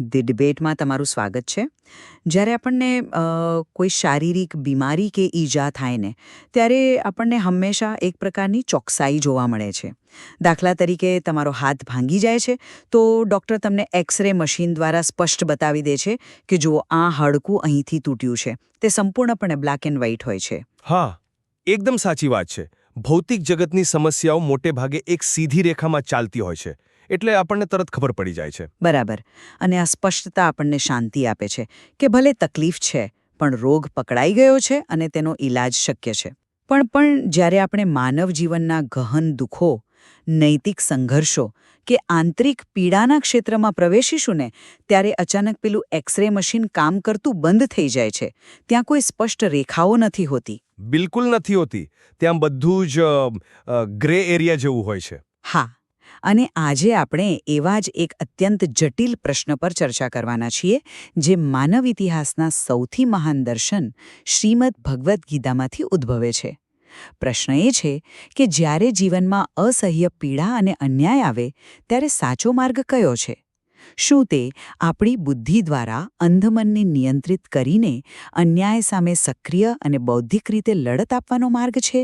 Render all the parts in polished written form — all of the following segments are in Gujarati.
ધી ડિબેટમાં તમારું સ્વાગત છે. જ્યારે આપણને કોઈ શારીરિક બીમારી કે ઈજા થાય ને ત્યારે આપણને હંમેશા એક પ્રકારની ચોકસાઈ જોવા મળે છે. દાખલા તરીકે તમારો હાથ ભાંગી જાય છે તો ડૉક્ટર તમને એક્સરે મશીન દ્વારા સ્પષ્ટ બતાવી દે છે કે જુઓ આ હાડકું અહીંથી તૂટ્યું છે. તે સંપૂર્ણપણે બ્લેક એન્ડ વ્હાઇટ હોય છે. હા, એકદમ સાચી વાત છે. ભૌતિક જગતની સમસ્યાઓ મોટે ભાગે એક સીધી રેખામાં ચાલતી હોય છે, એટલે આપણને તરત ખબર પડી જાય છે. બરાબર. અને આ સ્પષ્ટતા આપણને શાંતિ આપે છે કે ભલે તકલીફ છે પણ રોગ પકડાઈ ગયો છે અને તેનો ઈલાજ શક્ય છે. પણ જ્યારે આપણે માનવ જીવનના ગહન દુઃખો, નૈતિક સંઘર્ષો કે આંતરિક પીડાના ક્ષેત્રમાં પ્રવેશીશું ને ત્યારે અચાનક પેલું એક્સરે મશીન કામ કરતું બંધ થઈ જાય છે. ત્યાં કોઈ સ્પષ્ટ રેખાઓ નથી હોતી. બિલકુલ નથી હોતી. ત્યાં બધું જ ગ્રે એરિયા જેવું હોય છે. હા, અને આજે આપણે એવા જ એક અત્યંત જટિલ પ્રશ્ન પર ચર્ચા કરવાના છીએ જે માનવ ઇતિહાસના સૌથી મહાન દર્શન શ્રીમદ્ ભગવદ્ ગીતામાંથી ઉદ્ભવે છે. પ્રશ્ન એ છે કે જ્યારે જીવનમાં અસહ્ય પીડા અને અન્યાય આવે ત્યારે સાચો માર્ગ કયો છે? શું તે આપણી બુદ્ધિ દ્વારા અંધમનને નિયંત્રિત કરીને અન્યાય સામે સક્રિય અને બૌદ્ધિક રીતે લડત આપવાનો માર્ગ છે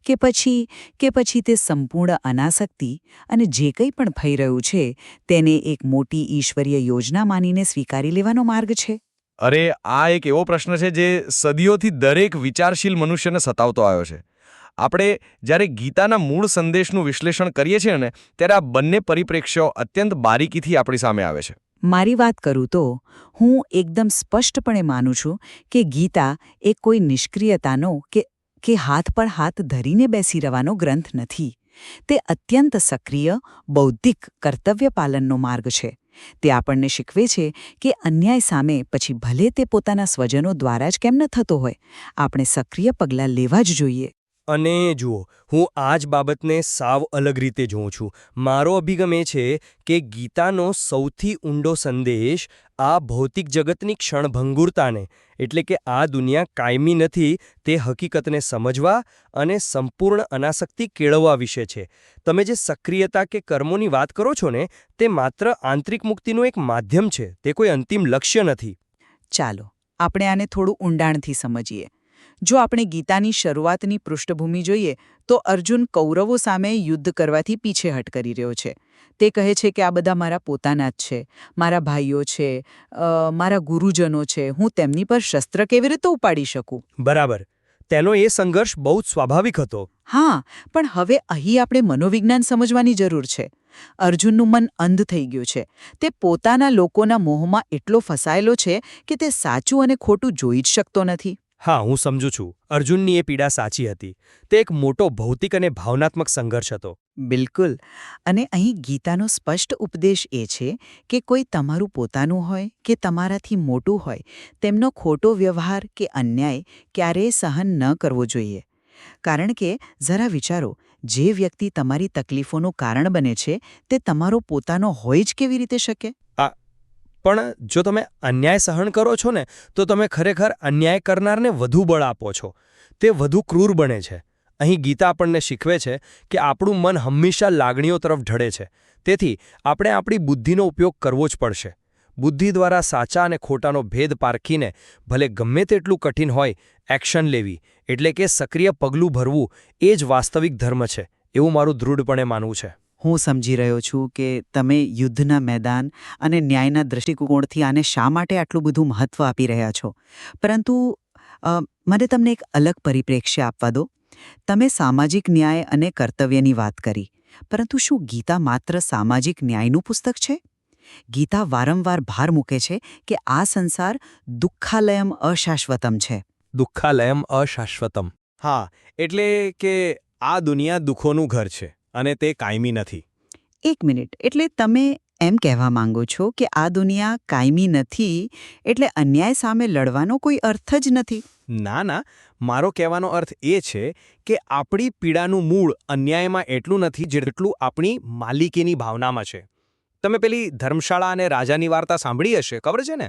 કે પછી તે સંપૂર્ણ અનાસક્તિ અને જે કંઈ પણ થઈ રહ્યું છે તેને એક મોટી ઈશ્વરીય યોજના માનીને સ્વીકારી લેવાનો માર્ગ છે? અરે, આ એક એવો પ્રશ્ન છે જે સદીઓથી દરેક વિચારશીલ મનુષ્યને સતાવતો આવ્યો છે. આપણે જ્યારે ગીતાના મૂળ સંદેશનું વિશ્લેષણ કરીએ છીએ ને ત્યારે આ બંને પરિપ્રેક્ષ્યો અત્યંત બારીકીથી આપણી સામે આવે છે. મારી વાત કરું તો હું એકદમ સ્પષ્ટપણે માનું છું કે ગીતા એ કોઈ નિષ્ક્રિયતાનો કે હાથ પર હાથ ધરીને બેસી રહેવાનો ગ્રંથ નથી. તે અત્યંત સક્રિય, બૌદ્ધિક કર્તવ્ય પાલનનો માર્ગ છે. તે આપણને શીખવે છે કે અન્યાય સામે પછી ભલે તે પોતાના સ્વજનો દ્વારા જ કેમ ન થતો હોય, આપણે સક્રિય પગલાં લેવા જ જોઈએ. અને જુઓ, હું આ જ બાબતને સાવ અલગ રીતે જોઉં છું. મારો અભિગમ એ છે કે ગીતાનો સૌથી ઊંડો સંદેશ આ ભૌતિક જગતની ક્ષણભંગુરતાને, એટલે કે આ દુનિયા કાયમી નથી તે હકીકતને સમજવા અને સંપૂર્ણ અનાસક્તિ કેળવવા વિશે છે. તમે જે સક્રિયતા કે કર્મોની વાત કરો છો ને તે માત્ર આંતરિક મુક્તિનું એક માધ્યમ છે, તે કોઈ અંતિમ લક્ષ્ય નથી. ચાલો આપણે આને થોડું ઊંડાણથી સમજીએ. જો આપણે ગીતાની શરૂઆતની પૃષ્ઠભૂમિ જોઈએ તો અર્જુન કૌરવો સામે યુદ્ધ કરવાથી પીછેહટ કરી રહ્યો છે. તે કહે છે કે આ બધા મારા પોતાના જ છે, મારા ભાઈઓ છે, મારા ગુરુજનો છે, હું તેમની પર શસ્ત્ર કેવી રીતે ઉપાડી શકું? બરાબર. તેનો એ સંઘર્ષ બહુ જ સ્વાભાવિક હતો. હા, પણ હવે અહીં આપણે મનોવિજ્ઞાન સમજવાની જરૂર છે. અર્જુનનું મન અંધ થઈ ગયું છે. તે પોતાના લોકોના મોહમાં એટલો ફસાયેલો છે કે તે સાચું અને ખોટું જોઈ જ શકતો નથી. હા, હું સમજુ છું. અર્જુનની એ પીડા સાચી હતી. તે એક મોટો ભૌતિક અને ભાવનાત્મક સંઘર્ષ હતો. બિલકુલ. અને અહીં ગીતાનો સ્પષ્ટ ઉપદેશ એ છે કે કોઈ તમારું પોતાનું હોય કે તમારાથી મોટું હોય તેમનો ખોટો વ્યવહાર કે અન્યાય ક્યારેય સહન ન કરવો જોઈએ. કારણ કે જરા વિચારો, જે વ્યક્તિ તમારી તકલીફોનું કારણ બને છે તે તમારો પોતાનો હોય જ કેવી રીતે શકે? પણ જો તમે અન્યાય સહન કરો છો ને તો તમે ખરેખર અન્યાય કરનારને વધુ બળ આપો છો. તે વધુ ક્રૂર બને છે. અહીં ગીતા આપણને શીખવે છે કે આપણું મન હંમેશા લાગણીઓ તરફ ઢળે છે. તેથી આપણે આપણી બુદ્ધિનો ઉપયોગ કરવો જ પડશે. બુદ્ધિ દ્વારા સાચા અને ખોટાનો ભેદ પારખીને ભલે ગમે તેટલું કઠિન હોય એક્શન લેવી, એટલે કે સક્રિય પગલું ભરવું, એ જ વાસ્તવિક ધર્મ છે એવું મારું દૃઢપણે માનવું છે. હું સમજી રહ્યો છું કે તમે યુદ્ધના મેદાન અને ન્યાયના દૃષ્ટિકોણથી આને શા માટે આટલું બધું મહત્ત્વ આપી રહ્યા છો. પરંતુ મને તમને એક અલગ પરિપ્રેક્ષ્ય આપવા દો. તમે સામાજિક ન્યાય અને કર્તવ્યની વાત કરી, પરંતુ શું ગીતા માત્ર સામાજિક ન્યાયનું પુસ્તક છે? ગીતા વારંવાર ભાર મૂકે છે કે આ સંસાર દુઃખાલયમ અશાશ્વતમ છે. દુઃખાલયમ અશાશ્વતમ. હા, એટલે કે આ દુનિયા દુઃખોનું ઘર છે અને તે કાયમી નથી. એક મિનિટ, એટલે તમે એમ કહેવા માંગો છો કે આ દુનિયા કાયમી નથી એટલે અન્યાય સામે લડવાનો કોઈ અર્થ જ નથી? ના ના, મારો કહેવાનો અર્થ એ છે કે આપણી પીડાનું મૂળ અન્યાયમાં એટલું નથી જેટલું આપણી માલિકીની ભાવનામાં છે. તમે પેલી ધર્મશાળા અને રાજાની વાર્તા સાંભળી હશે, ખબર છે ને?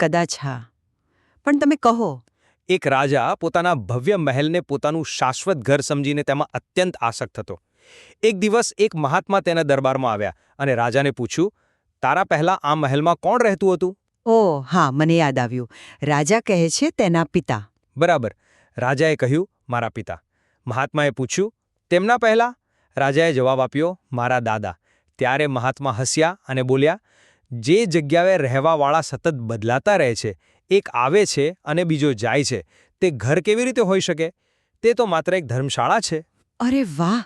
કદાચ હા, પણ તમે કહો. એક રાજા પોતાના ભવ્ય મહેલને પોતાનું શાશ્વત ઘર સમજીને તેમાં અત્યંત આસક્ત હતો. એક દિવસ એક મહાત્મા તેના દરબારમાં આવ્યા અને રાજાને પૂછ્યું, તારા પહેલા આ મહેલમાં કોણ રહેતું હતું? ઓહ હા, મને યાદ આવ્યું. રાજા કહે છે તેના પિતા. બરાબર. રાજાએ કહ્યું, મારા પિતા. મહાત્માએ પૂછ્યું, તેમના પહેલા? રાજાએ જવાબ આપ્યો, મારા દાદા. ત્યારે મહાત્મા હસ્યા અને બોલ્યા, જે જગ્યાએ રહેવાવાળા સતત બદલાતા રહે છે, એક આવે છે અને બીજો જાય છે, તે ઘર કેવી રીતે હોઈ શકે? તે તો માત્ર એક ધર્મશાળા છે. અરે વાહ,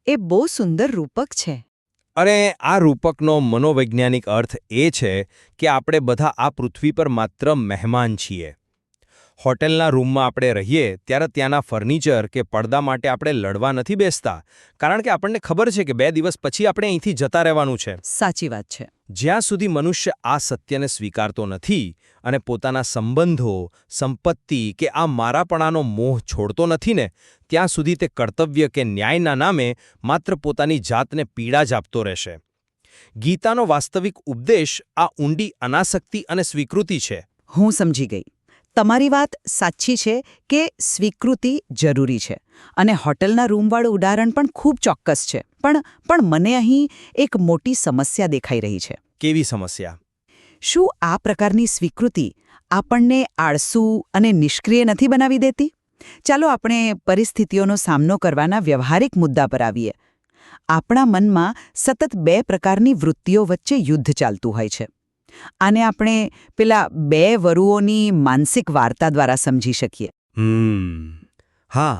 એ બહુ સુંદર રૂપક છે. અને આ રૂપકનો મનોવૈજ્ઞાનિક અર્થ એ છે કે આપણે બધા આ પૃથ્વી પર માત્ર મહેમાન છીએ. હોટેલના રૂમમાં આપણે રહીએ ત્યારે ત્યાંના ફર્નિચર કે પડદા માટે આપણે લડવા નથી બેસતા, કારણ કે આપણને ખબર છે કે 2 દિવસ પછી આપણે અહીંથી જતા રહેવાનું છે. સાચી વાત છે. જ્યાં સુધી મનુષ્ય આ સત્યને સ્વીકારતો નથી અને પોતાના સંબંધો, સંપત્તિ કે આ મારાપણાનો મોહ છોડતો નથી ને, ત્યાં સુધી તે કર્તવ્ય કે ન્યાયના નામે માત્ર પોતાની જાતને પીડા જ આપતો રહેશે. ગીતાનો વાસ્તવિક ઉપદેશ આ ઊંડી અનાસક્તિ અને સ્વીકૃતિ છે. હું સમજી ગઈ. તમારી વાત સાચી છે કે સ્વીકૃતિ જરૂરી છે અને હોટલના રૂમવાળું ઉદાહરણ પણ ખૂબ ચોક્કસ છે. પણ મને અહીં એક મોટી સમસ્યા દેખાઈ રહી છે. કેવી સમસ્યા? શું આ પ્રકારની સ્વીકૃતિ આપણને આળસુ અને નિષ્ક્રિય નથી બનાવી દેતી? ચાલો આપણે પરિસ્થિતિઓનો સામનો કરવાના વ્યવહારિક મુદ્દા પર આવીએ. આપણા મનમાં સતત 2 પ્રકારની વૃત્તિઓ વચ્ચે યુદ્ધ ચાલતું હોય છે. આને આપણે પેલા 2 વરુઓની માનસિક વાર્તા દ્વારા સમજી શકીએ. હા,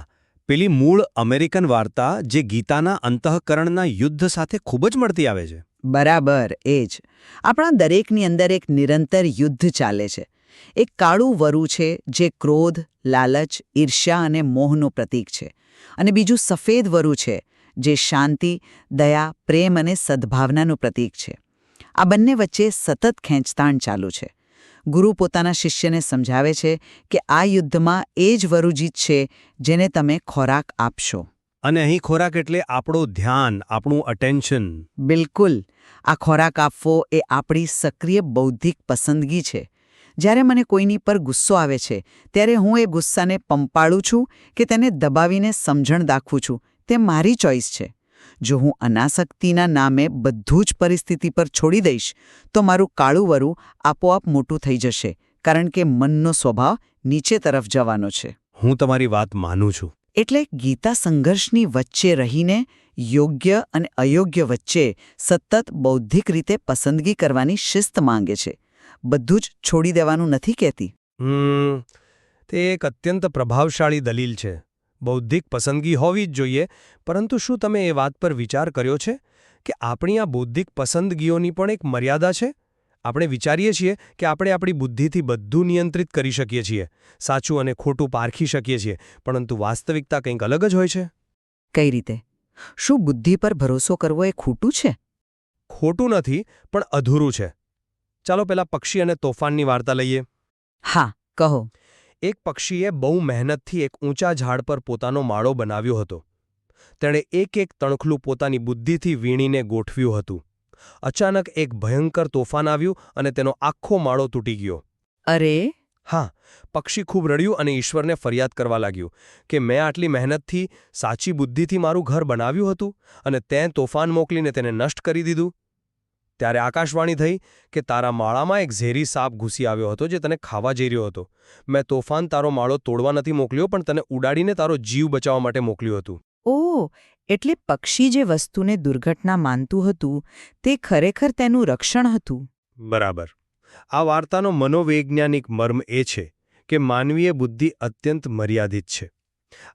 પેલી મૂળ અમેરિકન વાર્તા જે ગીતાના અંતઃકરણના યુદ્ધ સાથે ખૂબ જ મળતી આવે છે. બરાબર, એ જ. આપણા દરેકની અંદર એક નિરંતર યુદ્ધ ચાલે છે. એક કાળું વરુ છે જે ક્રોધ, લાલચ, ઈર્ષ્યા અને મોહનું પ્રતીક છે. અને બીજું સફેદ વરુ છે જે શાંતિ, દયા, પ્રેમ અને સદ્ભાવનાનું પ્રતીક છે. આ બંને વચ્ચે સતત ખેંચતાણ ચાલુ છે. ગુરુ પોતાના શિષ્યને સમજાવે છે કે આ યુદ્ધમાં એ જ વરુ જીતશે જેને તમે ખોરાક આપશો. અને અહીં ખોરાક એટલે આપણું ધ્યાન, આપણું અટેન્શન. બિલકુલ. આ ખોરાક આપવો એ આપણી સક્રિય બૌદ્ધિક પસંદગી છે. જ્યારે મને કોઈની પર ગુસ્સો આવે છે ત્યારે હું એ ગુસ્સાને પંપાળું છું કે તેને દબાવીને સમજણ દાખવું છું, તે મારી ચોઈસ છે. જો હું અનાસક્તિના નામે બધું જ પરિસ્થિતિ પર છોડી દઈશ તો મારું કાળું વરુ આપોઆપ મોટું થઈ જશે, કારણ કે મનનો સ્વભાવ નીચે તરફ જવાનો છે. હું તમારી વાત માનું છું. એટલે ગીતા સંઘર્ષની વચ્ચે રહીને યોગ્ય અને અયોગ્ય વચ્ચે સતત બૌદ્ધિક રીતે પસંદગી કરવાની શિસ્ત માંગે છે. બધું જ છોડી દેવાનું નથી કહેતી. તે એક અત્યંત પ્રભાવશાળી દલીલ છે. બૌદ્ધિક પસંદગી હોવી જ જોઈએ, પરંતુ શું તમે એ વાત પર વિચાર કર્યો છે કે આપણી આ બૌદ્ધિક પસંદગીઓની પણ એક મર્યાદા છે? આપણે વિચારીએ છીએ કે આપણે આપણી બુદ્ધિથી બધું નિયંત્રિત કરી શકીએ છીએ, સાચું અને ખોટું પારખી શકીએ છીએ, પરંતુ વાસ્તવિકતા કંઈક અલગ જ હોય છે. કઈ રીતે? શું બુદ્ધિ પર ભરોસો કરવો એ ખોટું છે? ખોટું નથી, પણ અધૂરું છે. ચાલો પહેલા પક્ષી અને તોફાનની વાર્તા લઈએ. હા, કહો. એક પક્ષીએ બહુ મહેનતથી એક ઊંચા ઝાડ પર પોતાનો માળો બનાવ્યો હતો. તેણે એક તણખલું પોતાની બુદ્ધિથી વીણીને ગોઠવ્યું હતું. અચાનક એક ભયંકર તોફાન આવ્યું અને તેનો આખો માળો તૂટી ગયો. અરે! હા, પક્ષી ખૂબ રડ્યું અને ઈશ્વરને ફરિયાદ કરવા લાગ્યું કે મેં આટલી મહેનતથી, સાચી બુદ્ધિથી મારું ઘર બનાવ્યું હતું અને તેં તોફાન મોકલીને તેને નષ્ટ કરી દીધું. ત્યારે આકાશવાણી થઈ કે તારા માળામાં એક ઝેરી સાપ ઘૂસી આવ્યો હતો જે તને ખાવા જઈ રહ્યો હતો. મેં તોફાન તારો માળો તોડવા નથી મોકલ્યો, પણ તને ઉડાડીને તારો જીવ બચાવવા માટે મોકલ્યું હતું. ઓહ, એટલે પક્ષી જે વસ્તુને દુર્ઘટના માનતું હતું તે ખરેખર તેનું રક્ષણ હતું. બરાબર. આ વાર્તાનો મનોવૈજ્ઞાનિક મર્મ એ છે કે માનવીય બુદ્ધિ અત્યંત મર્યાદિત છે.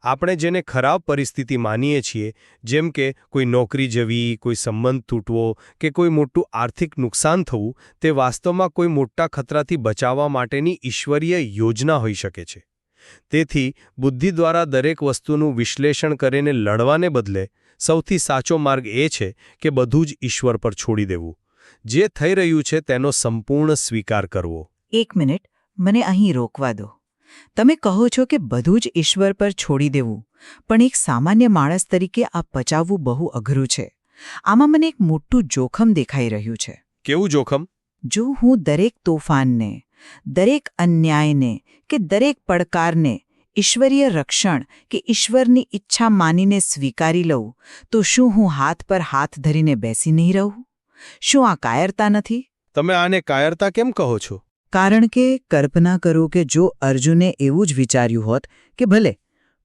આપણે જેને ખરાબ પરિસ્થિતિ માનીએ છીએ, જેમ કે કોઈ નોકરી જવી, કોઈ સંબંધ તૂટવો કે કોઈ મોટું આર્થિક નુકસાન થવું, તે વાસ્તવમાં કોઈ મોટા ખતરાથી બચાવવા માટેની ઈશ્વરીય યોજના હોઈ શકે છે. તેથી બુદ્ધિ દ્વારા દરેક વસ્તુનું વિશ્લેષણ કરીને લડવાને બદલે સૌથી સાચો માર્ગ એ છે કે બધું જ ઈશ્વર પર છોડી દેવું. જે થઈ રહ્યું છે તેનો સંપૂર્ણ સ્વીકાર કરવો. એક મિનિટ, મને અહીં રોકવા દો. તમે કહો છો કે બધું જ ઈશ્વર પર છોડી દેવું, પણ એક સામાન્ય માણસ તરીકે આ પચાવવું બહુ અઘરું છે. આમાં મને એક મોટું જોખમ દેખાઈ રહ્યું છે. કેવું જોખમ? જો હું દરેક તોફાનને, દરેક અન્યાયને કે દરેક પડકારને ઈશ્વરીય રક્ષણ કે ઈશ્વરની ઈચ્છા માનીને સ્વીકારી લઉં, તો શું હું હાથ પર હાથ ધરીને બેસી નહીં રહું? શું આ કાયરતા નથી? તમે આને કાયરતા કેમ કહો છો? કારણ કે કલ્પના કરો કે જો અર્જુને એવું જ વિચાર્યું હોત કે ભલે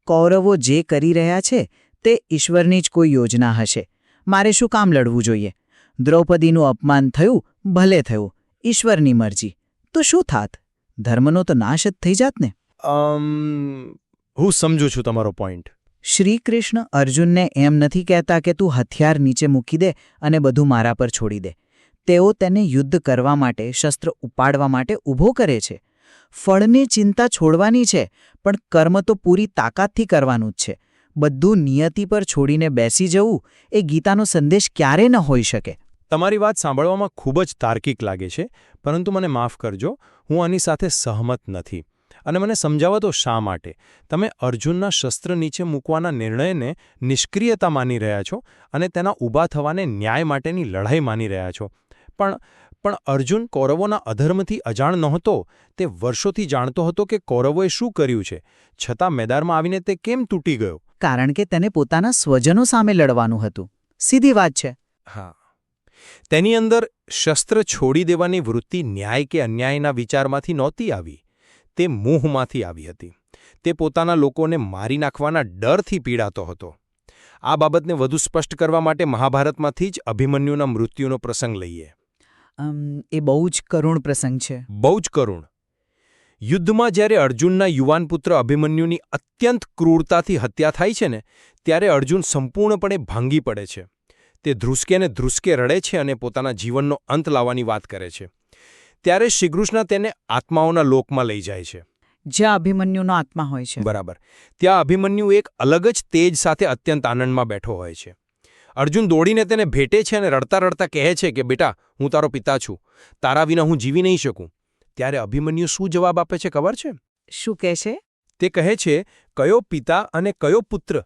કૌરવો જે કરી રહ્યા છે તે ઈશ્વરની જ કોઈ યોજના હશે, મારે શું કામ લડવું જોઈએ? દ્રૌપદીનું અપમાન થયું, ભલે થયું, ઈશ્વરની મરજી. તો શું થાત? ધર્મનો તો નાશ જ થઈ જાત ને. હું સમજુ છું તમારો પોઈન્ટ. શ્રી કૃષ્ણ અર્જુનને એમ નથી કહેતા કે તું હથિયાર નીચે મૂકી દે અને બધું મારા પર છોડી દે. તેઓ તેને યુદ્ધ કરવા માટે, શસ્ત્ર ઉપાડવા માટે ઊભો કરે છે. ફળની ચિંતા છોડવાની છે, પણ કર્મ તો પૂરી તાકાતથી કરવાનું જ છે. બધું નિયતિ પર છોડીને બેસી જવું એ ગીતાનો સંદેશ ક્યારે ન હોઈ શકે. તમારી વાત સાંભળવામાં ખૂબ જ તાર્કિક લાગે છે, પરંતુ મને માફ કરજો, હું આની સાથે સહમત નથી. અને મને સમજાવો તો શા માટે તમે અર્જુનના શસ્ત્ર નીચે મૂકવાના નિર્ણયને નિષ્ક્રિયતા માની રહ્યા છો અને તેના ઊભા થવાને ન્યાય માટેની લડાઈ માની રહ્યા છો? પણ અર્જુન કૌરવોના અધર્મથી અજાણ નહોતો. તે વર્ષોથી જાણતો હતો કે કૌરવોએ શું કર્યું છે, છતાં મેદાનમાં આવીને તે કેમ તૂટી ગયો? કારણ કે તેને પોતાના સ્વજનો સામે લડવાનું હતું. સીધી વાત છે. હા, તેની અંદર શસ્ત્ર છોડી દેવાની વૃત્તિ ન્યાય કે અન્યાયના વિચારમાંથી નહોતી આવી. તે મોહમાંથી આવી હતી. તે પોતાના લોકોને મારી નાખવાના ડરથી પીડાતો હતો. આ બાબતને વધુ સ્પષ્ટ કરવા માટે મહાભારતમાંથી જ અભિમન્યુના મૃત્યુનો પ્રસંગ લઈએ. એ બહુ જ કરુણ પ્રસંગ છે. બહુ જ કરુણ. યુદ્ધમાં જ્યારે અર્જુનના યુવાન પુત્ર અભિમન્યુની અત્યંત ક્રૂરતાથી હત્યા થાય છે ને, ત્યારે અર્જુન સંપૂર્ણપણે ભાંગી પડે છે. તે ધ્રુસકે ને ધ્રુસકે રડે છે અને પોતાના જીવનનો અંત લાવવાની વાત કરે છે. ત્યારે શ્રીકૃષ્ણ તેને આત્માઓના લોકમાં લઈ જાય છે, જ્યાં અભિમન્યુનો આત્મા હોય છે. બરાબર. ત્યાં અભિમન્યુ એક અલગ જ તેજ સાથે અત્યંત આનંદમાં બેઠો હોય છે. અર્જુન દોડીને તેને ભેટે છે અને રડતા રડતા કહે છે કે બેટા, હું તારો પિતા છું, તારા વિના હું જીવી નહીં શકું. ત્યારે અભિમન્યુ શું જવાબ આપે છે ખબર છે? શું કહે છે? તે કહે છે, કયો પિતા અને કયો પુત્ર?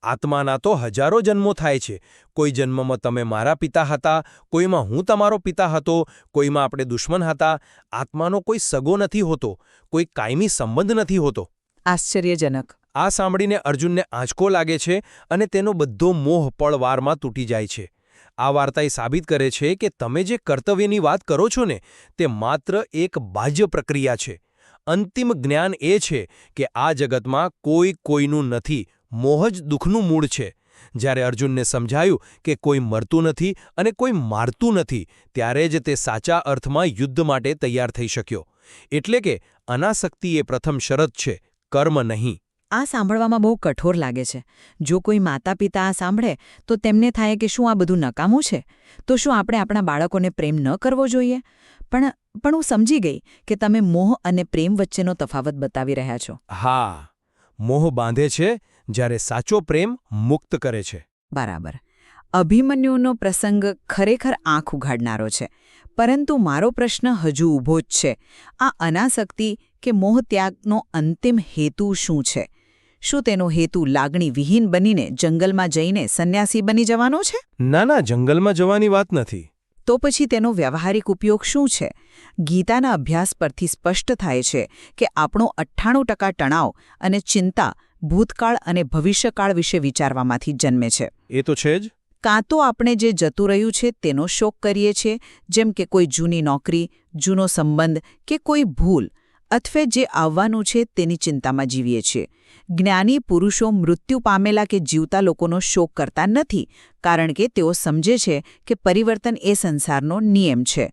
આત્માના તો હજારો જન્મો થાય છે. કોઈ જન્મમાં તમે મારા પિતા હતા, કોઈમાં હું તમારો પિતા હતો, કોઈમાં આપણે દુશ્મન હતા. આત્માનો કોઈ સગો નથી હોતો, કોઈ કાયમી સંબંધ નથી હોતો. આશ્ચર્યજનક. આ સાંભળીને અર્જુનને આંચકો લાગે છે અને તેનો બધો મોહ પળવારમાં તૂટી જાય છે. આ વાર્તા એ સાબિત કરે છે કે તમે જે કર્તવ્યની વાત કરો છો ને, તે માત્ર એક બાહ્ય પ્રક્રિયા છે. અંતિમ જ્ઞાન એ છે કે આ જગતમાં કોઈ કોઈનું નથી. મોહ જ દુઃખનું મૂળ છે. જ્યારે અર્જુનને સમજાયું કે કોઈ મરતું નથી અને કોઈ મારતું નથી, ત્યારે જ તે સાચા અર્થમાં યુદ્ધ માટે તૈયાર થઈ શક્યો. એટલે કે અનાસક્તિ એ પ્રથમ શરત છે, કર્મ નહીં. આ સાંભળવામાં બહુ કઠોર લાગે છે. જો કોઈ માતા પિતા આ સાંભળે તો તેમને થાય કે શું આ બધું નકામું છે? તો શું આપણે આપણા બાળકોને પ્રેમ ન કરવો જોઈએ? પણ હું સમજી ગઈ કે તમે મોહ અને પ્રેમ વચ્ચેનો તફાવત બતાવી રહ્યા છો. હા, મોહ બાંધે છે, જ્યારે સાચો પ્રેમ મુક્ત કરે છે. બરાબર. અભિમન્યુનો પ્રસંગ ખરેખર આંખ ઉઘાડનારો છે. પરંતુ મારો પ્રશ્ન હજુ ઊભો જ છે. આ અનાસક્તિ કે મોહ ત્યાગનો અંતિમ હેતુ શું છે? શું તેનો હેતુ લાગણી વિહીન બનીને જંગલમાં જઈને સંન્યાસી બની જવાનો છે? ના, જંગલમાં જવાની વાત નથી. તો પછી તેનો વ્યવહારિક ઉપયોગ શું છે? ગીતાના અભ્યાસ પરથી સ્પષ્ટ થાય છે કે આપણો 98% તણાવ અને ચિંતા ભૂતકાળ અને ભવિષ્યકાળ વિશે વિચારવામાંથી જન્મે છે. એ તો છે જ. કાં તો આપણે જે જતું રહ્યું છે તેનો શોક કરીએ છીએ, જેમ કે કોઈ જૂની નોકરી, જૂનો સંબંધ કે કોઈ ભૂલ, અથવા જે આવવાનું છે તેની ચિંતામાં જીવીએ છીએ. જ્ઞાની પુરુષો મૃત્યુ પામેલા કે જીવતા લોકોનો શોક કરતા નથી, કારણ કે તેઓ સમજે છે કે પરિવર્તન એ સંસારનો નિયમ છે.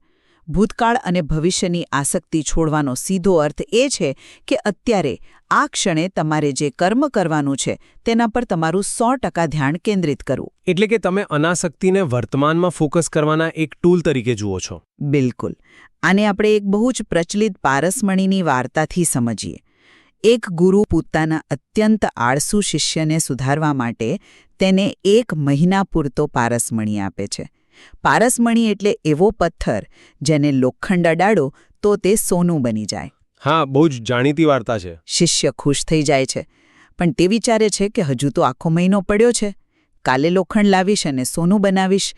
ભૂતકાળ અને ભવિષ્યની આસક્તિ છોડવાનો સીધો અર્થ એ છે કે અત્યારે આ ક્ષણે તમારે જે કર્મ કરવાનું છે તેના પર તમારું 100% ધ્યાન કેન્દ્રિત કરવું. એટલે કે તમે અનાસક્તિને વર્તમાનમાં ફોકસ કરવાના એક ટૂલ તરીકે જુઓ છો. બિલકુલ. આને આપણે એક બહુ જ પ્રચલિત પારસમણીની વાર્તાથી સમજીએ. એક ગુરુ પોતાના અત્યંત આળસુ શિષ્યને સુધારવા માટે તેને 1 મહિના પૂરતો પારસમણી આપે છે. પારસમણી એટલે એવો પથ્થર જેને લોખંડ અડાડો તો તે સોનું બની જાય. હા, બહુ જ જાણીતી વાર્તા છે. શિષ્ય ખુશ થઈ જાય છે, પણ તે વિચારે છે કે હજુ તો આખો મહિનો પડ્યો છે, કાલે લોખંડ લાવીશ અને સોનું બનાવીશ.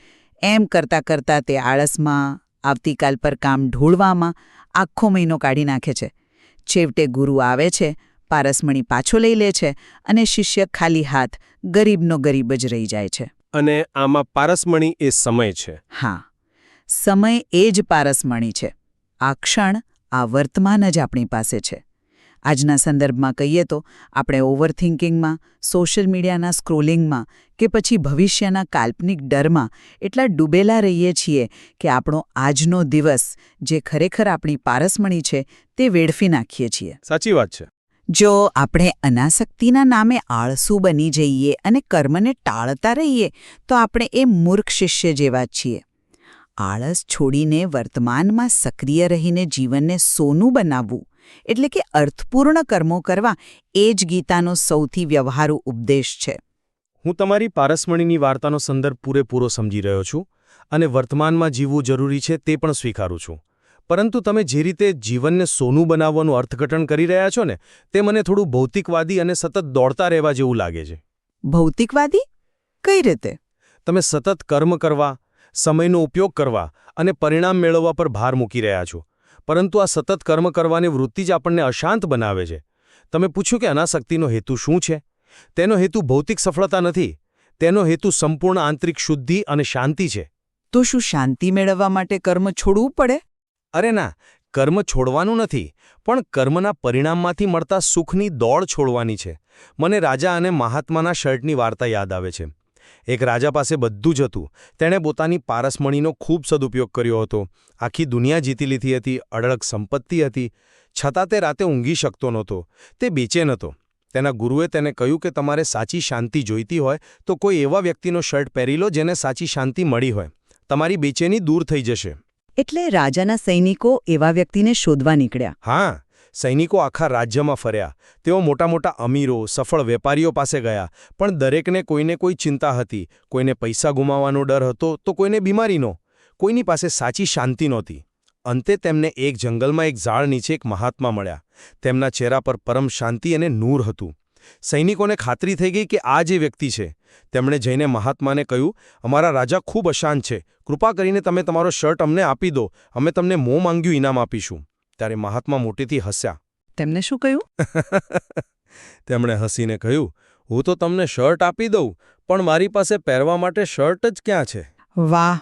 એમ કરતાં કરતાં તે આળસમાં, આવતીકાલ પર કામ ઢોળવામાં આખો મહિનો કાઢી નાખે છે. છેવટે ગુરુ આવે છે, પારસમણી પાછો લઈ લે છે અને શિષ્ય ખાલી હાથ ગરીબનો ગરીબ જ રહી જાય છે. અને આમાં પારસમણી એ સમય છે. હા, સમય એ જ પારસમણી છે. આ ક્ષણ, આ વર્તમાન જ આપણી પાસે છે. આજના સંદર્ભમાં કહીએ તો આપણે ઓવરથિંકિંગમાં, સોશિયલ મીડિયાના સ્ક્રોલિંગમાં કે પછી ભવિષ્યના કાલ્પનિક ડરમાં એટલા ડૂબેલા રહીએ છીએ કે આપણો આજનો દિવસ, જે ખરેખર આપણી પારસમણી છે, તે વેડફી નાખીએ છીએ. સાચી વાત છે. જો આપણે અનાસક્તિના નામે આળસુ બની જઈએ અને કર્મને ટાળતા રહીએ તો આપણે એ મૂર્ખ શિષ્ય જેવા જ છીએ. આળસ છોડીને વર્તમાનમાં સક્રિય રહીને જીવનને સોનું બનાવવું, એટલે કે અર્થપૂર્ણ કર્મો કરવા, એ જ ગીતાનો સૌથી વ્યવહારુ ઉપદેશ છે. હું તમારી પારસમણીની વાર્તાનો સંદર્ભ પૂરેપૂરો સમજી રહ્યો છું અને વર્તમાનમાં જીવવું જરૂરી છે તે પણ સ્વીકારું છું. પરંતુ તમે જે રીતે જીવનને સોનું બનાવવાનું અર્થઘટન કરી રહ્યા છો ને, તે મને થોડું ભૌતિકવાદી અને સતત દોડતા રહેવા જેવું લાગે છે. ભૌતિકવાદી? કઈ રીતે? તમે સતત કર્મ કરવા, સમયનો ઉપયોગ કરવા અને પરિણામ મેળવવા પર ભાર મૂકી રહ્યા છો. પરંતુ આ સતત કર્મ કરવાની વૃત્તિ જ આપણને અશાંત બનાવે છે. તમે પૂછ્યું કે અનાસક્તિનો હેતુ શું છે? તેનો હેતુ ભૌતિક સફળતા નથી. તેનો હેતુ સંપૂર્ણ આંતરિક શુદ્ધિ અને શાંતિ છે. તો શું શાંતિ મેળવવા માટે કર્મ છોડવું પડે? અરે ના, કર્મ છોડવાનું નથી, પણ કર્મના પરિણામમાંથી મળતા સુખની દોડ છોડવાની છે. મને રાજા અને મહાત્માના શર્ટની વાર્તા યાદ આવે છે. એક રાજા પાસે બધું જ હતું. તેણે પોતાની પારસમણીનો ખૂબ સદુપયોગ કર્યો હતો. આખી દુનિયા જીતી લીધી હતી, અઢળક સંપત્તિ હતી. છતાં તે રાતે ઊંઘી શકતો નહોતો. તે બેચેન હતો. તેના ગુરુએ તેને કહ્યું કે તમારે સાચી શાંતિ જોઈતી હોય તો કોઈ એવા વ્યક્તિનો શર્ટ પહેરી લો જેને સાચી શાંતિ મળી હોય. તમારી બેચેની દૂર થઈ જશે. એટલે રાજાના સૈનિકો એવા વ્યક્તિને શોધવા નીકળ્યા. હા, સૈનિકો આખા રાજ્યમાં ફર્યા. તેઓ મોટા મોટા અમીરો, સફળ વેપારીઓ પાસે ગયા, પણ દરેકને કોઈને કોઈ ચિંતા હતી. કોઈને પૈસા ગુમાવવાનો ડર હતો તો કોઈને બીમારીનો. કોઈની પાસે સાચી શાંતિ નહોતી. અંતે તેમને એક જંગલમાં એક ઝાડ નીચે એક મહાત્મા મળ્યા. તેમના ચહેરા પર પરમ શાંતિ અને નૂર હતું. સૈનિકોને ખાતરી થઈ ગઈ કે આ જે વ્યક્તિ છે. તેમણે જઈને મહાત્માને કહ્યું, અમારા રાજા ખૂબ અશાંત છે. કૃપા કરીને તમે તમારો શર્ટ અમને આપી દો. અમે તમને મોં માંગ્યું ઇનામ આપીશું. ત્યારે મહાત્મા મોટેથી હસ્યા. તેમને શું કહ્યું? તેમણે હસીને કહ્યું, હું તો તમને શર્ટ આપી દઉં, પણ મારી પાસે પહેરવા માટે શર્ટ જ ક્યાં છે? વાહ,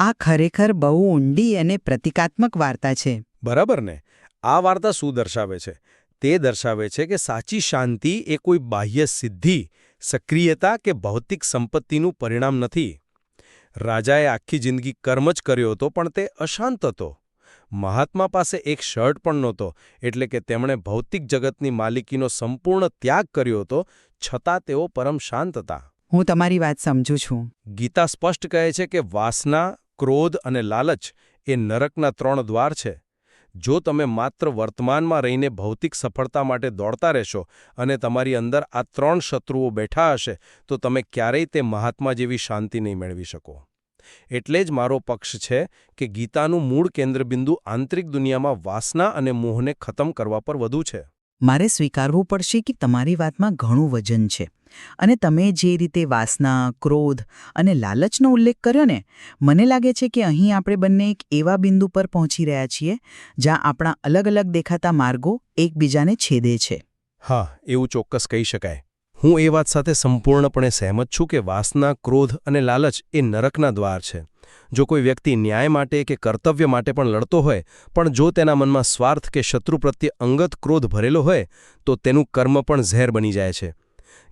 આ ખરેખર બહુ ઊંડી અને પ્રતિકાત્મક વાર્તા છે. બરાબર ને? આ વાર્તા શું દર્શાવે છે? તે દર્શાવે છે કે સાચી શાંતિ એ કોઈ બાહ્ય સિદ્ધિ, સક્રિયતા કે ભૌતિક સંપત્તિનું પરિણામ નથી. રાજાએ આખી જિંદગી કર્મ જ કર્યો હતો, પણ તે અશાંત હતો. મહાત્મા પાસે એક શર્ટ પણ નહોતો, એટલે કે તેમણે ભૌતિક જગતની માલિકીનો સંપૂર્ણ ત્યાગ કર્યો હતો, છતાં તેઓ પરમ શાંત હતા. હું તમારી વાત સમજુ છું. ગીતા સ્પષ્ટ કહે છે કે વાસના, ક્રોધ અને લાલચ એ નરકના 3 દ્વાર છે. જો તમે માત્ર વર્તમાનમાં રહીને ભૌતિક સફળતા માટે દોડતા રહેશો અને તમારી અંદર આ 3 શત્રુઓ બેઠા હશે, તો તમે ક્યારેય તે મહાત્મા જેવી શાંતિ નહીં મેળવી શકો. એટલે જ મારો પક્ષ છે કે ગીતાનું મૂળ કેન્દ્રબિંદુ આંતરિક દુનિયામાં વાસના અને મોહને ખતમ કરવા પર વધુ છે. મારે સ્વીકારવું પડશે કે તમારી વાતમાં ઘણું વજન છે. અને તમે જે રીતે વાસના, ક્રોધ અને લાલચનો ઉલ્લેખ કર્યો ને, મને લાગે છે કે અહીં આપણે બંને એક એવા બિંદુ પર પહોંચી રહ્યા છીએ જ્યાં આપણા અલગ અલગ દેખાતા માર્ગો એકબીજાને છેદે છે. હા, એવું ચોક્કસ કહી શકાય. હું એ વાત સાથે સંપૂર્ણપણે સહેમત છું કે વાસના, ક્રોધ અને લાલચ એ નરકના દ્વાર છે. જો કોઈ વ્યક્તિ ન્યાય માટે કે કર્તવ્ય માટે પણ લડતો હોય, પણ જો તેના મનમાં સ્વાર્થ કે શત્રુ પ્રત્યે અંગત ક્રોધ ભરેલો હોય, તો તેનું કર્મ પણ ઝેર બની જાય છે.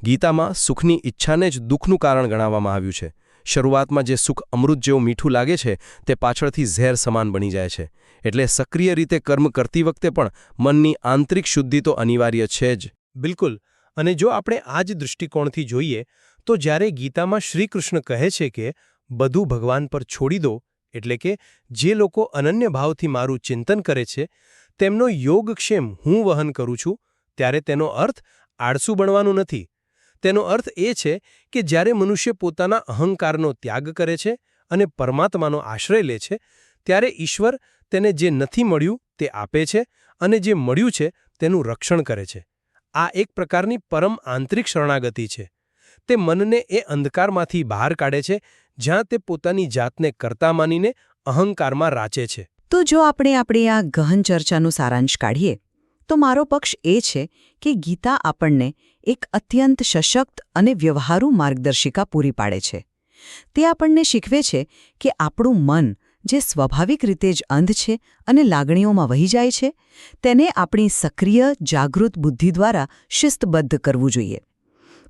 ગીતામાં સુખની ઈચ્છાને જ દુઃખનું કારણ ગણાવવામાં આવ્યું છે. શરૂઆતમાં જે સુખ અમૃત જેવું મીઠું લાગે છે, તે પાછળથી ઝેર સમાન બની જાય છે. એટલે સક્રિય રીતે કર્મ કરતી વખતે પણ મનની આંતરિક શુદ્ધિ તો અનિવાર્ય છે જ. બિલકુલ. અને જો આપણે આ જ દૃષ્ટિકોણથી જોઈએ તો જ્યારે ગીતામાં શ્રીકૃષ્ણ કહે છે કે બધું ભગવાન પર છોડી દો, એટલે કે જે લોકો અનન્ય ભાવથી મારું ચિંતન કરે છે તેમનો યોગક્ષેમ હું વહન કરું છું, ત્યારે તેનો અર્થ આળસુ બનવાનું નથી. તેનો અર્થ એ છે કે જ્યારે મનુષ્ય પોતાના અહંકારનો ત્યાગ કરે છે અને પરમાત્માનો આશ્રય લે છે, ત્યારે ઈશ્વર તેને જે નથી મળ્યું તે આપે છે અને જે મળ્યું છે તેનું રક્ષણ કરે છે. આ એક પ્રકારની પરમ આંતરિક શરણાગતિ છે. તે મનને એ અંધકારમાંથી બહાર કાઢે છે જ્યાં તે પોતાની જાતને કર્તા માનીને અહંકારમાં રાચે છે. તો જો આપણે આપણી આ ગહન ચર્ચાનું સારાંશ કાઢીએ તો મારો પક્ષ એ છે કે ગીતા આપણને એક અત્યંત સશક્ત અને વ્યવહારુ માર્ગદર્શિકા પૂરી પાડે છે. તે આપણને શીખવે છે કે આપણું મન જે સ્વાભાવિક રીતે જ અંધ છે અને લાગણીઓમાં વહી જાય છે તેને આપણી સક્રિય જાગૃત બુદ્ધિ દ્વારા શિસ્તબદ્ધ કરવું જોઈએ.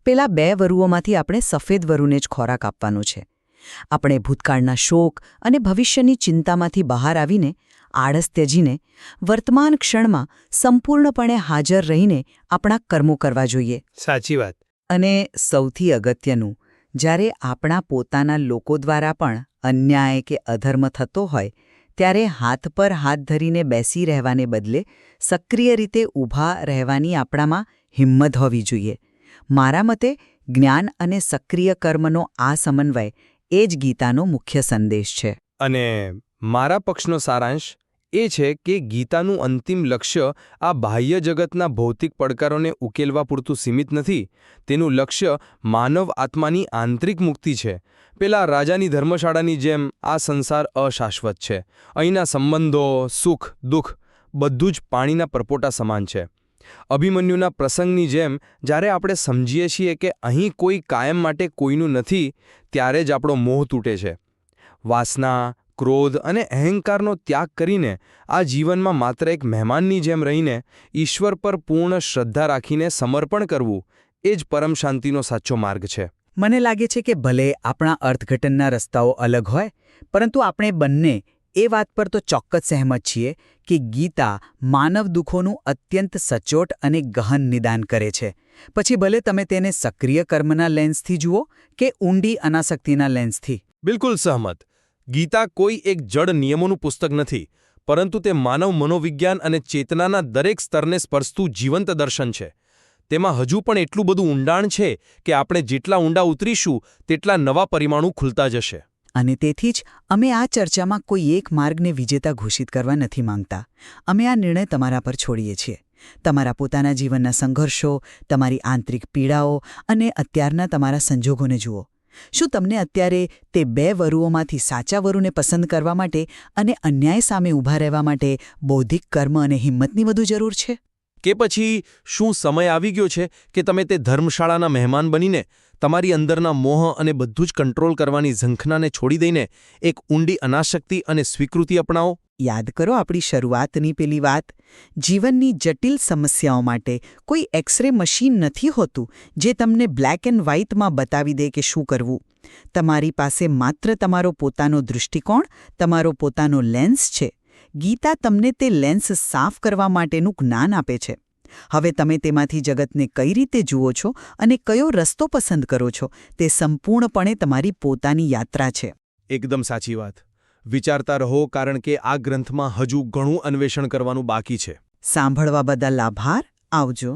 પેલા 2 વરુઓમાંથી આપણે સફેદ વરુને જ ખોરાક આપવાનો છે. આપણે ભૂતકાળના શોક અને ભવિષ્યની ચિંતામાંથી બહાર આવીને આળસ ત્યજીને વર્તમાન ક્ષણમાં સંપૂર્ણપણે હાજર રહીને આપણા કર્મો કરવા જોઈએ. સાચી વાત. અને સૌથી અગત્યનું, જ્યારે આપણા પોતાના લોકો દ્વારા પણ અન્યાય કે અધર્મ થતો હોય ત્યારે હાથ પર હાથ ધરીને બેસી રહેવાને બદલે સક્રિય રીતે ઊભા રહેવાની આપણામાં હિંમત હોવી જોઈએ. મારા મતે જ્ઞાન અને સક્રિય કર્મનો આ સમન્વય એ જ ગીતાનો મુખ્ય સંદેશ છે. અને મારા પક્ષનો સારાંશ એ છે કે ગીતાનું અંતિમ લક્ષ્ય આ બાહ્ય જગતના ભૌતિક પડકારોને ઉકેલવા પૂરતું સીમિત નથી. તેનું લક્ષ્ય માનવ આત્માની આંતરિક મુક્તિ છે. પેલા રાજાની ધર્મશાળાની જેમ આ સંસાર અશાશ્વત છે. અહીંના સંબંધો, સુખ, દુઃખ બધું જ પાણીના પરપોટા સમાન છે. અભિમન્યુના પ્રસંગની જેમ જ્યારે આપણે સમજીએ છીએ કે અહીં કોઈ કાયમ માટે કોઈનું નથી, ત્યારે જ આપણો મોહ તૂટે છે. વાસના, ક્રોધ અને અહંકારનો ત્યાગ કરીને આ જીવનમાં માત્ર એક મહેમાનની જેમ રહીને ઈશ્વર પર પૂર્ણ શ્રદ્ધા રાખીને સમર્પણ કરવું એ જ પરમ શાંતિનો સાચો માર્ગ છે. મને લાગે છે કે ભલે આપણા અર્થઘટનના રસ્તાઓ અલગ હોય, પરંતુ આપણે બંને એ વાત પર તો ચોક્કસ સહેમત છીએ કે ગીતા માનવ દુઃખોનું અત્યંત સચોટ અને ગહન નિદાન કરે છે. પછી ભલે તમે તેને સક્રિય કર્મના લેન્સથી જુઓ કે ઊંડી અનાસક્તિના લેન્સથી. બિલકુલ સહમત. ગીતા કોઈ એક જડ નિયમોનું પુસ્તક નથી, પરંતુ તે માનવ મનોવિજ્ઞાન અને ચેતનાના દરેક સ્તરને સ્પર્શતું જીવંત દર્શન છે. તેમાં હજુ પણ એટલું બધું ઊંડાણ છે કે આપણે જેટલા ઊંડા ઉતરીશું તેટલા નવા પરિમાણો ખુલતા જશે. અને તેથી જ અમે આ ચર્ચામાં કોઈ એક માર્ગને વિજેતા ઘોષિત કરવા નથી માંગતા. અમે આ નિર્ણય તમારા પર છોડીએ છીએ. તમારા પોતાના જીવનના સંઘર્ષો, તમારી આંતરિક પીડાઓ અને અત્યારના તમારા સંજોગોને જુઓ. શું તમને અત્યારે તે 2 વરુઓમાંથી સાચા વરુને પસંદ કરવા માટે અને અન્યાય સામે ઊભા રહેવા માટે બૌદ્ધિક કર્મ અને હિંમતની વધુ જરૂર છે? કે પછી શું સમય આવી ગયો છે કે તમે તે ધર્મશાળાના મહેમાન બનીને તમારી અંદરના મોહ અને બધું જ કંટ્રોલ કરવાની ઝંખનાને છોડી દઈને એક ઊંડી અનાસક્તિ અને સ્વીકૃતિ અપનાવો? યાદ કરો આપણી શરૂઆતની પેલી વાત. જીવનની જટિલ સમસ્યાઓ માટે કોઈ એક્સરે મશીન નથી હોતું જે તમને બ્લેક એન્ડ વ્હાઇટમાં બતાવી દે કે શું કરવું. તમારી પાસે માત્ર તમારો પોતાનો દૃષ્ટિકોણ, તમારો પોતાનો લેન્સ છે. ગીતા તમને તે લેન્સ સાફ કરવા માટેનું જ્ઞાન આપે છે. હવે તમે તેમાંથી જગતને કઈ રીતે જુઓ છો અને કયો રસ્તો પસંદ કરો છો તે સંપૂર્ણપણે તમારી પોતાની યાત્રા છે. એકદમ સાચી વાત. વિચારતા રહો, કારણ કે આ ગ્રંથમાં હજુ ઘણું અન્વેષણ કરવાનું બાકી છે. સાંભળવા બદલ આભાર. આવજો.